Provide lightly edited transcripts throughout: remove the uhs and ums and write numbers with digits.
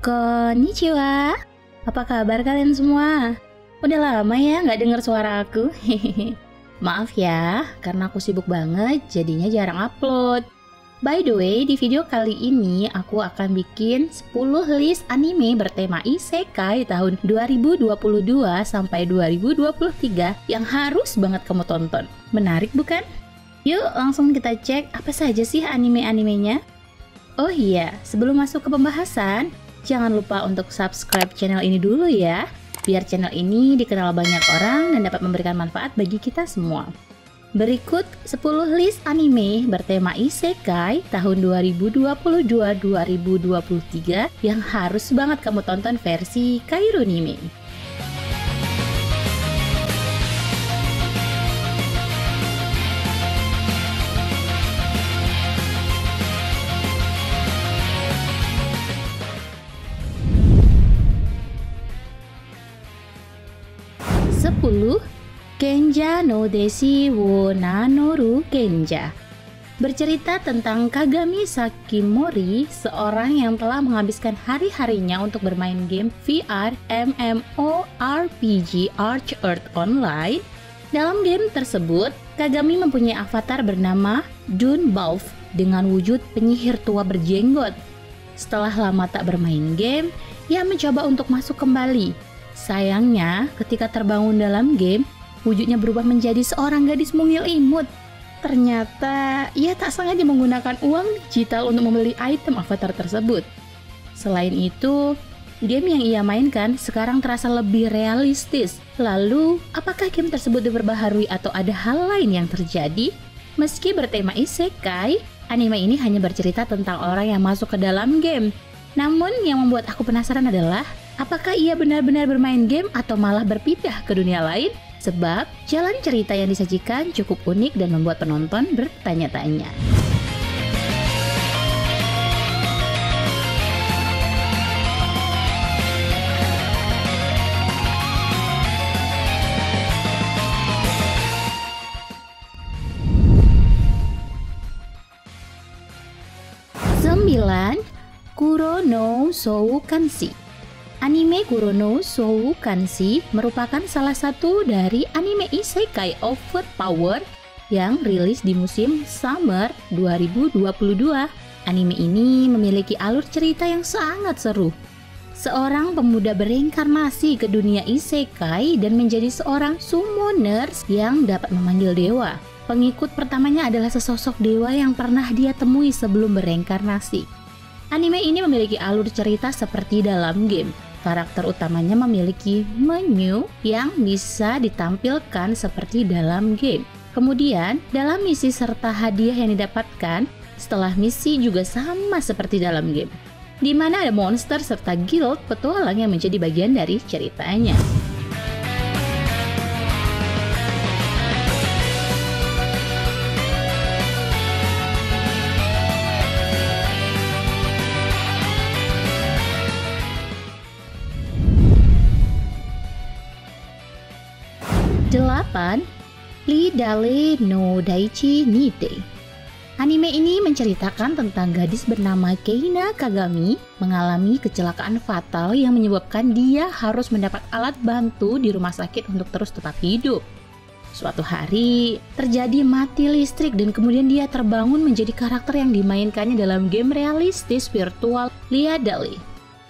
Konnichiwa, apa kabar kalian semua? Udah lama ya nggak dengar suara aku. Maaf ya, karena aku sibuk banget jadinya jarang upload. By the way, di video kali ini aku akan bikin 10 list anime bertema isekai tahun 2022 sampai 2023 yang harus banget kamu tonton. Menarik bukan? Yuk langsung kita cek apa saja sih anime-animenya. Oh iya, sebelum masuk ke pembahasan, jangan lupa untuk subscribe channel ini dulu ya, biar channel ini dikenal banyak orang dan dapat memberikan manfaat bagi kita semua. Berikut 10 list anime bertema isekai tahun 2022-2023 yang harus banget kamu tonton versi Kairunime. Genja no Deshi wo Nanoru Genja. Bercerita tentang Kagami Sakimori, seorang yang telah menghabiskan hari-harinya untuk bermain game VR MMORPG Arch Earth Online. Dalam game tersebut, Kagami mempunyai avatar bernama Dunbauf dengan wujud penyihir tua berjenggot. Setelah lama tak bermain game, ia mencoba untuk masuk kembali. Sayangnya, ketika terbangun dalam game, wujudnya berubah menjadi seorang gadis mungil imut. Ternyata, ia tak sengaja menggunakan uang digital untuk membeli item avatar tersebut. Selain itu, game yang ia mainkan sekarang terasa lebih realistis. Lalu, apakah game tersebut diperbaharui atau ada hal lain yang terjadi? Meski bertema isekai, anime ini hanya bercerita tentang orang yang masuk ke dalam game. Namun, yang membuat aku penasaran adalah, apakah ia benar-benar bermain game atau malah berpindah ke dunia lain? Sebab jalan cerita yang disajikan cukup unik dan membuat penonton bertanya-tanya. Kuro no Soukanshi. Anime Kuro no Soukanshi merupakan salah satu dari anime isekai overpower yang rilis di musim Summer 2022. Anime ini memiliki alur cerita yang sangat seru. Seorang pemuda bereinkarnasi ke dunia isekai dan menjadi seorang summoners yang dapat memanggil dewa. Pengikut pertamanya adalah sesosok dewa yang pernah dia temui sebelum bereinkarnasi. Anime ini memiliki alur cerita seperti dalam game. Karakter utamanya memiliki menu yang bisa ditampilkan seperti dalam game. Kemudian, dalam misi serta hadiah yang didapatkan, setelah misi juga sama seperti dalam game, di mana ada monster serta guild petualang yang menjadi bagian dari ceritanya. Lidale no Daichi Nite. Anime ini menceritakan tentang gadis bernama Keina Kagami mengalami kecelakaan fatal yang menyebabkan dia harus mendapat alat bantu di rumah sakit untuk terus tetap hidup. Suatu hari, terjadi mati listrik dan kemudian dia terbangun menjadi karakter yang dimainkannya dalam game realistis virtual Lidale.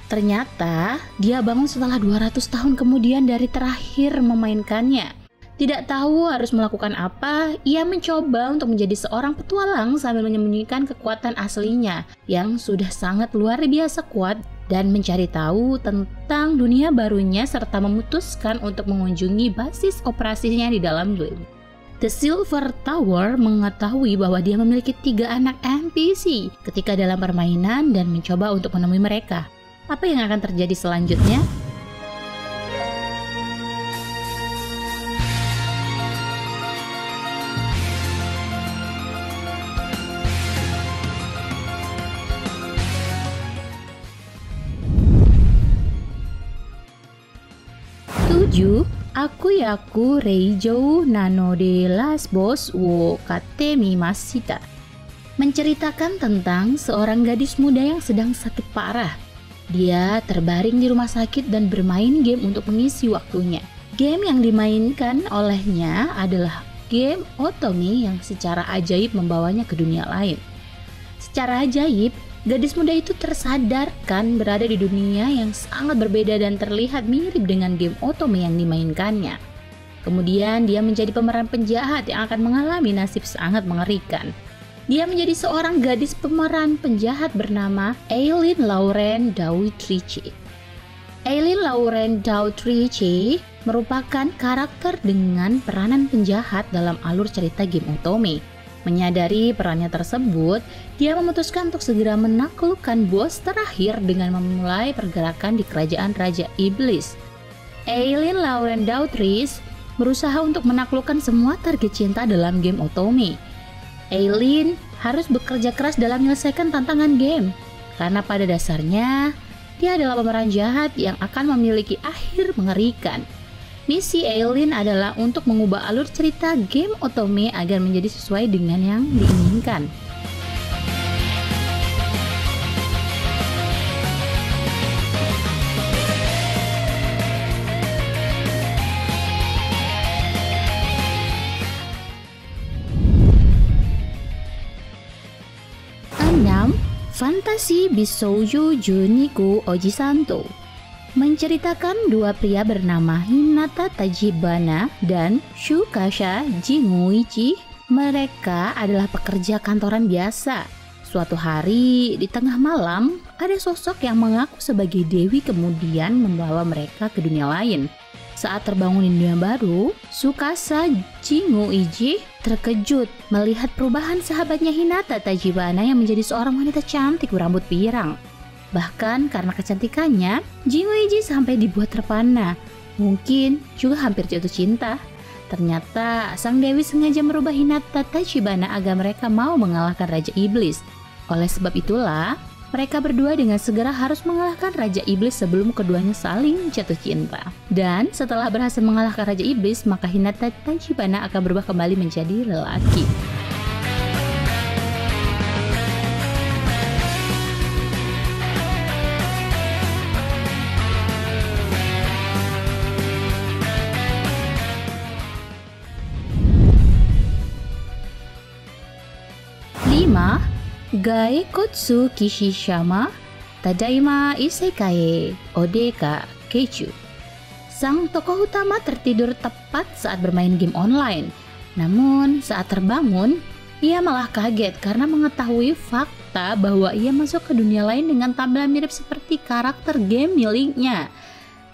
Ternyata, dia bangun setelah 200 tahun kemudian dari terakhir memainkannya. Tidak tahu harus melakukan apa, ia mencoba untuk menjadi seorang petualang sambil menyembunyikan kekuatan aslinya yang sudah sangat luar biasa kuat dan mencari tahu tentang dunia barunya serta memutuskan untuk mengunjungi basis operasinya di dalam game. The Silver Tower mengetahui bahwa dia memiliki 3 anak NPC ketika dalam permainan dan mencoba untuk menemui mereka. Apa yang akan terjadi selanjutnya? Akuyaku Reijou Nano de las Boss wo Kate Mimashita. Menceritakan tentang seorang gadis muda yang sedang sakit parah. Dia terbaring di rumah sakit dan bermain game untuk mengisi waktunya. Game yang dimainkan olehnya adalah game Otome yang secara ajaib membawanya ke dunia lain. Secara ajaib, gadis muda itu tersadarkan berada di dunia yang sangat berbeda dan terlihat mirip dengan game Otome yang dimainkannya. Kemudian dia menjadi pemeran penjahat yang akan mengalami nasib sangat mengerikan. Dia menjadi seorang gadis pemeran penjahat bernama Eileen Lauren Dautrice. Eileen Lauren Dautrice merupakan karakter dengan peranan penjahat dalam alur cerita game Otome. Menyadari perannya tersebut, dia memutuskan untuk segera menaklukkan bos terakhir dengan memulai pergerakan di kerajaan Raja Iblis. Eileen Lauren Dautrice berusaha untuk menaklukkan semua target cinta dalam game Otome. Eileen harus bekerja keras dalam menyelesaikan tantangan game, karena pada dasarnya dia adalah pemeran jahat yang akan memiliki akhir mengerikan. Misi Eileen adalah untuk mengubah alur cerita game Otome agar menjadi sesuai dengan yang diinginkan. Fantasi Bisoujo Juniku Ojisanto menceritakan dua pria bernama Hinata Tachibana dan Shukasha Jinguichi. Mereka adalah pekerja kantoran biasa. Suatu hari di tengah malam, ada sosok yang mengaku sebagai dewi kemudian membawa mereka ke dunia lain. Saat terbangun di dunia baru, Tsukasa Jinguichi terkejut melihat perubahan sahabatnya Hinata Tachibana yang menjadi seorang wanita cantik berambut pirang. Bahkan karena kecantikannya, Jinguichi sampai dibuat terpana. Mungkin juga hampir jatuh cinta. Ternyata sang dewi sengaja merubah Hinata Tachibana agar mereka mau mengalahkan Raja Iblis. Oleh sebab itulah, mereka berdua dengan segera harus mengalahkan Raja Iblis sebelum keduanya saling jatuh cinta. Dan setelah berhasil mengalahkan Raja Iblis, maka Hinata Tachibana akan berubah kembali menjadi lelaki. Gaekotsu Kishishama Tadaima Isekai Odeka Keichu. Sang tokoh utama tertidur tepat saat bermain game online. Namun saat terbangun, ia malah kaget karena mengetahui fakta bahwa ia masuk ke dunia lain dengan tampilan mirip seperti karakter game miliknya.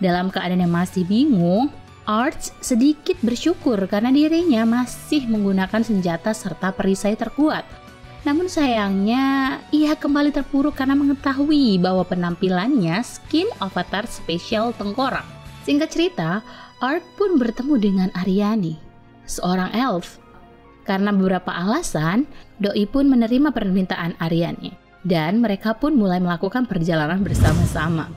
Dalam keadaan yang masih bingung, Arts sedikit bersyukur karena dirinya masih menggunakan senjata serta perisai terkuat. Namun sayangnya, ia kembali terpuruk karena mengetahui bahwa penampilannya skin avatar spesial tengkorak. Singkat cerita, Art pun bertemu dengan Ariani, seorang elf. Karena beberapa alasan, Doi pun menerima permintaan Ariani, dan mereka pun mulai melakukan perjalanan bersama-sama.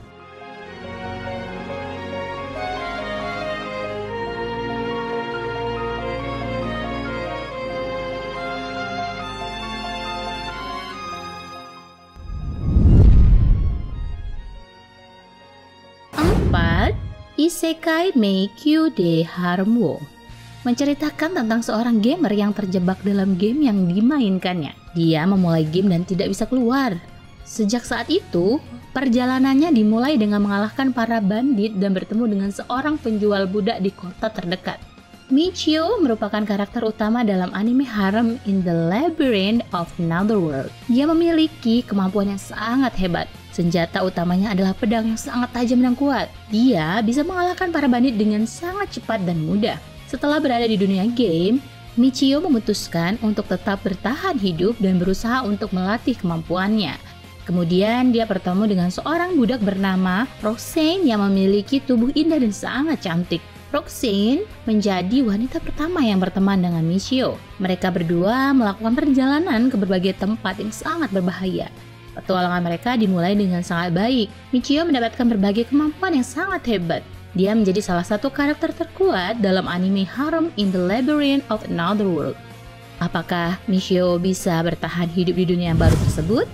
Isekai Meikyu de Harmwo menceritakan tentang seorang gamer yang terjebak dalam game yang dimainkannya. Dia memulai game dan tidak bisa keluar. Sejak saat itu, perjalanannya dimulai dengan mengalahkan para bandit dan bertemu dengan seorang penjual budak di kota terdekat. Michio merupakan karakter utama dalam anime Harem in the Labyrinth of Another World. Dia memiliki kemampuan yang sangat hebat. Senjata utamanya adalah pedang yang sangat tajam dan kuat. Dia bisa mengalahkan para bandit dengan sangat cepat dan mudah. Setelah berada di dunia game, Michio memutuskan untuk tetap bertahan hidup dan berusaha untuk melatih kemampuannya. Kemudian dia bertemu dengan seorang budak bernama Roxane yang memiliki tubuh indah dan sangat cantik. Roxane menjadi wanita pertama yang berteman dengan Michio. Mereka berdua melakukan perjalanan ke berbagai tempat yang sangat berbahaya. Petualangan mereka dimulai dengan sangat baik. Michio mendapatkan berbagai kemampuan yang sangat hebat. Dia menjadi salah satu karakter terkuat dalam anime Harem in the Labyrinth of Another World. Apakah Michio bisa bertahan hidup di dunia yang baru tersebut?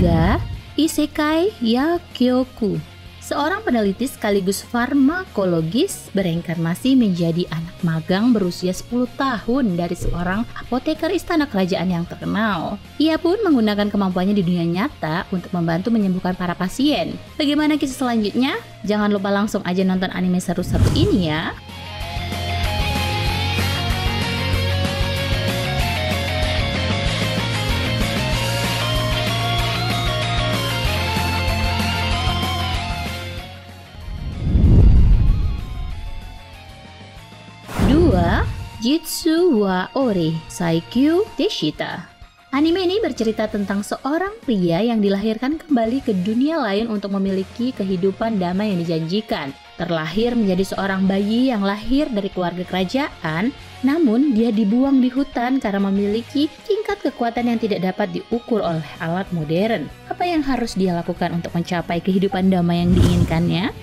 3. Isekai Yakyoku. Seorang peneliti sekaligus farmakologis bereinkarnasi menjadi anak magang berusia 10 tahun dari seorang apoteker istana kerajaan yang terkenal. Ia pun menggunakan kemampuannya di dunia nyata untuk membantu menyembuhkan para pasien. Bagaimana kisah selanjutnya? Jangan lupa langsung aja nonton anime seru satu ini ya. Jitsu wa Ore Saikyu Deshita. Anime ini bercerita tentang seorang pria yang dilahirkan kembali ke dunia lain untuk memiliki kehidupan damai yang dijanjikan. Terlahir menjadi seorang bayi yang lahir dari keluarga kerajaan, namun dia dibuang di hutan karena memiliki tingkat kekuatan yang tidak dapat diukur oleh alat modern. Apa yang harus dia lakukan untuk mencapai kehidupan damai yang diinginkannya?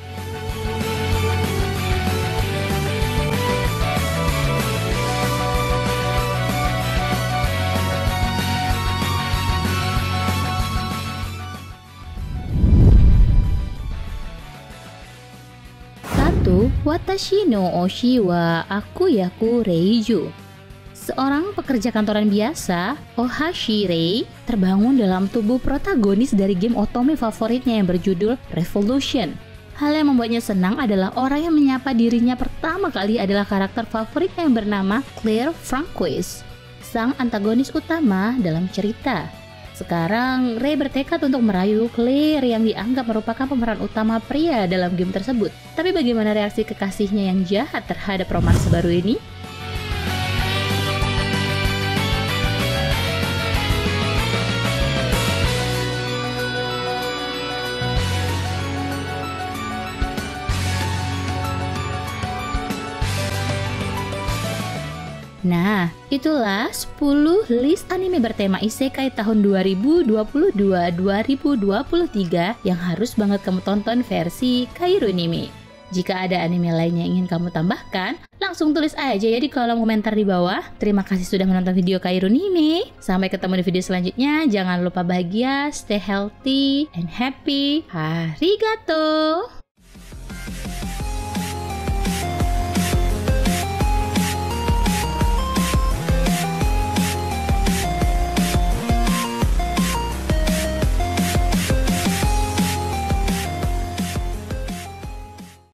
Watashi no Oshi wa Akuyaku Reiju. Seorang pekerja kantoran biasa, Ohashi Rei, terbangun dalam tubuh protagonis dari game otome favoritnya yang berjudul Revolution. Hal yang membuatnya senang adalah orang yang menyapa dirinya pertama kali adalah karakter favoritnya yang bernama Claire Francois, sang antagonis utama dalam cerita. Sekarang, Rei bertekad untuk merayu Claire yang dianggap merupakan pemeran utama pria dalam game tersebut. Tapi bagaimana reaksi kekasihnya yang jahat terhadap romansa baru ini? Nah, itulah 10 list anime bertema isekai tahun 2022-2023 yang harus banget kamu tonton versi Kairunimi. Jika ada anime lainnya yang ingin kamu tambahkan, langsung tulis aja ya di kolom komentar di bawah. Terima kasih sudah menonton video Kairunimi. Sampai ketemu di video selanjutnya. Jangan lupa bahagia, stay healthy and happy. Arigato!